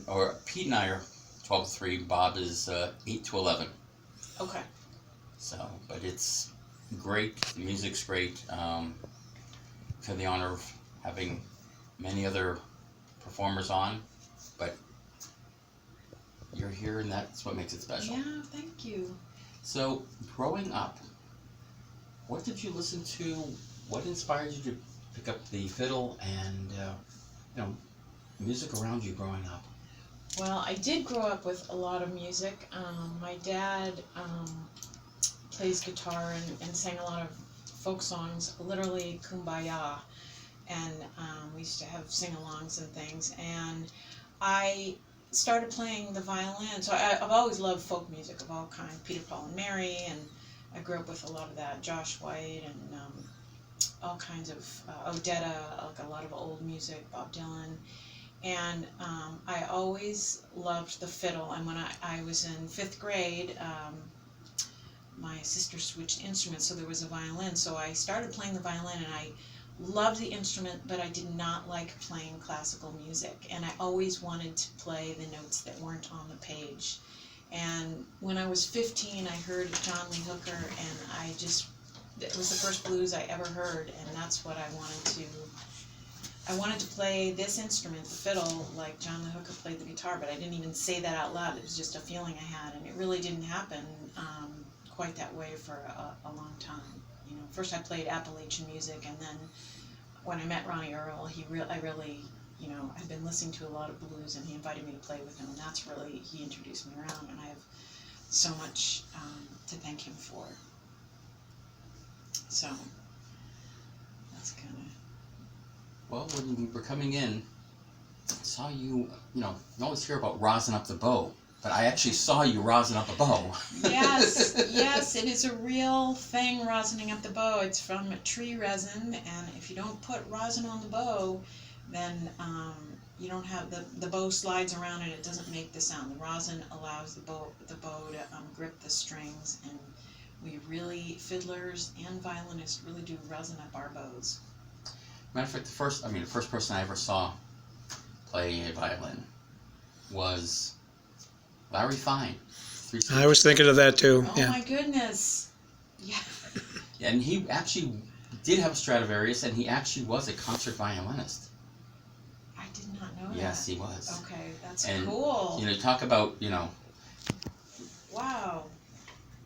or Pete and I are 12 to 3. Bob is 8 to 11. Okay. So, but it's great. The music's great. I've had the honor of having many other performers on, but you're here, and that's what makes it special. Yeah, thank you. So, growing up, what did you listen to? What inspired you to pick up the fiddle and music around you growing up? Well, I did grow up with a lot of music. My dad plays guitar and sang a lot of folk songs, literally Kumbaya, and we used to have sing-alongs and things. And I started playing the violin, so I've always loved folk music of all kinds, Peter, Paul, and Mary, and I grew up with a lot of that, Josh White, and all kinds of Odetta, like a lot of old music, Bob Dylan. And I always loved the fiddle. And when I was in 5th grade, my sister switched instruments, so there was a violin. So I started playing the violin, and I loved the instrument, but I did not like playing classical music. And I always wanted to play the notes that weren't on the page. And when I was 15, I heard John Lee Hooker, and it was the first blues I ever heard, and that's what I wanted to. I wanted to play this instrument, the fiddle, like John Lee Hooker played the guitar, but I didn't even say that out loud. It was just a feeling I had, and it really didn't happen quite that way for a long time. You know, first I played Appalachian music, and then when I met Ronnie Earl, I really, I'd been listening to a lot of blues, and he invited me to play with him, and that's really, he introduced me around, and I have so much to thank him for. So, that's kind of... Well, when you were coming in, I saw you, you always hear about rosin up the bow, but I actually saw you rosin up a bow. Yes, it is a real thing, rosining up the bow. It's from tree resin, and if you don't put rosin on the bow, then you don't have, the bow slides around and it doesn't make the sound. The rosin allows the bow to grip the strings, and we really, fiddlers and violinists, really do rosin up our bows. Matter of fact, the first person I ever saw play a violin was Larry Fine. I was thinking of that too. Oh yeah. My goodness. Yeah. And he actually did have a Stradivarius, and he actually was a concert violinist. I did not know that. Yes, he was. Okay, that's and, cool. Talk about, Wow.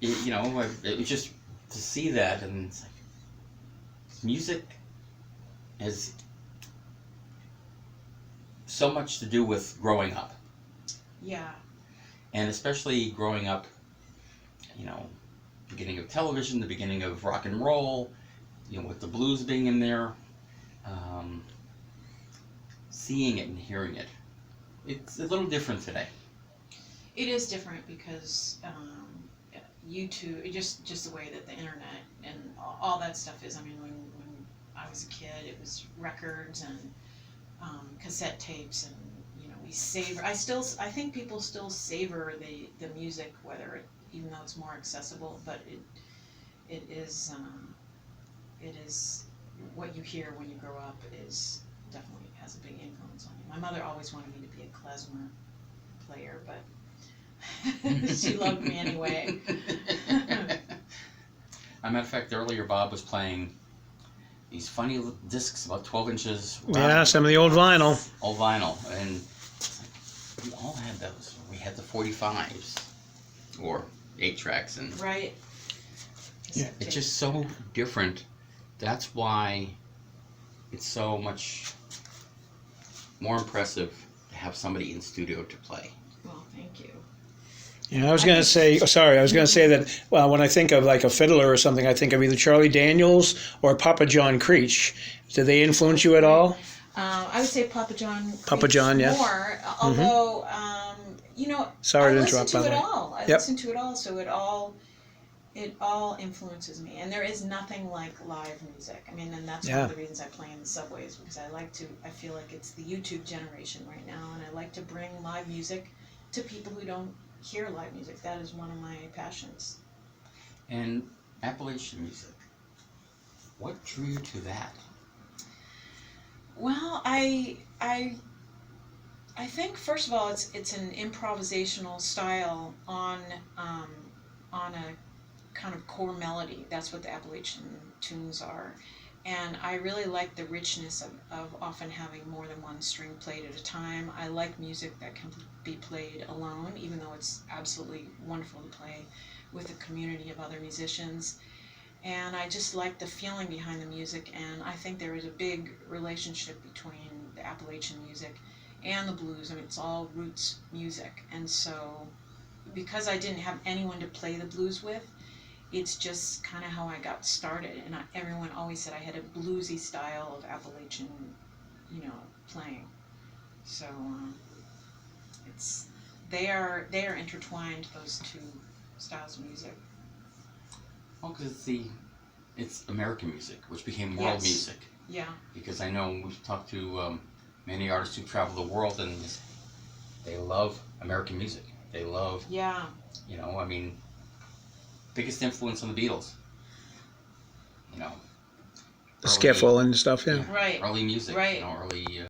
It was just to see that, and it's like, music has so much to do with growing up. Yeah. And especially growing up, beginning of television, the beginning of rock and roll, with the blues being in there, seeing it and hearing it. It's a little different today. It is different because YouTube, just the way that the internet and all that stuff is. I mean, when I was a kid, it was records and cassette tapes, and we savor. I think people still savor the music, even though it's more accessible. But it is what you hear when you grow up is definitely has a big influence on you. My mother always wanted me to be a klezmer player, but she loved me anyway. As a matter of fact, earlier Bob was playing these funny discs about 12 inches round. Yeah, some of the old vinyl. Old vinyl. And we all had those. We had the 45s or 8 tracks. And right. Yeah. It's just so different. That's why it's so much more impressive to have somebody in studio to play. Well, thank you. Yeah, I was going to say that, well, when I think of like a fiddler or something, I think of either Charlie Daniels or Papa John Creech. Did they influence you at all? I would say Papa John. Papa John, yeah. More, although, Sorry to I interrupt, listen by to the it way. all. I listen to it all, so it all influences me. And there is nothing like live music. I mean, and that's one of the reasons I play in the subways, because I feel like it's the YouTube generation right now, and I like to bring live music to people who don't hear live music. That is one of my passions. And Appalachian music, what drew you to that? Well, I I think first of all, it's an improvisational style on a kind of core melody. That's what the Appalachian tunes are. And I really like the richness of often having more than one string played at a time. I like music that can be played alone, even though it's absolutely wonderful to play with a community of other musicians. And I just like the feeling behind the music, and I think there is a big relationship between the Appalachian music and the blues. I mean, it's all roots music. And so, because I didn't have anyone to play the blues with, it's just kind of how I got started. And everyone always said I had a bluesy style of Appalachian, playing. So they are intertwined, those two styles of music. Well, because it's American music, which became world Yes. music. Yeah. Because I know we've talked to many artists who travel the world, and they love American music. They love, Yeah. I mean, biggest influence on the Beatles. The skiffle and stuff, yeah. Right. Early music, Right. early